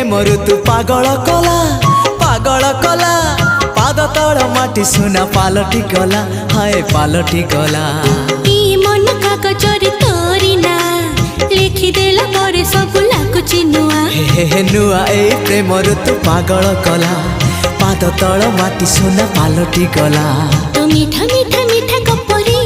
प्रेम ऋतु पागल कला पाद तल माटी सुना पालटी गला हाय पालटी गला मन कागजरे तोरी ना लिखिदेला परे सब लाଗୁଛି नुआ हे नुआ ए प्रेम ऋतु पागल कला पाद तल माटी सुना पालटी गला तो मीठा मीठा मीठा गप्परे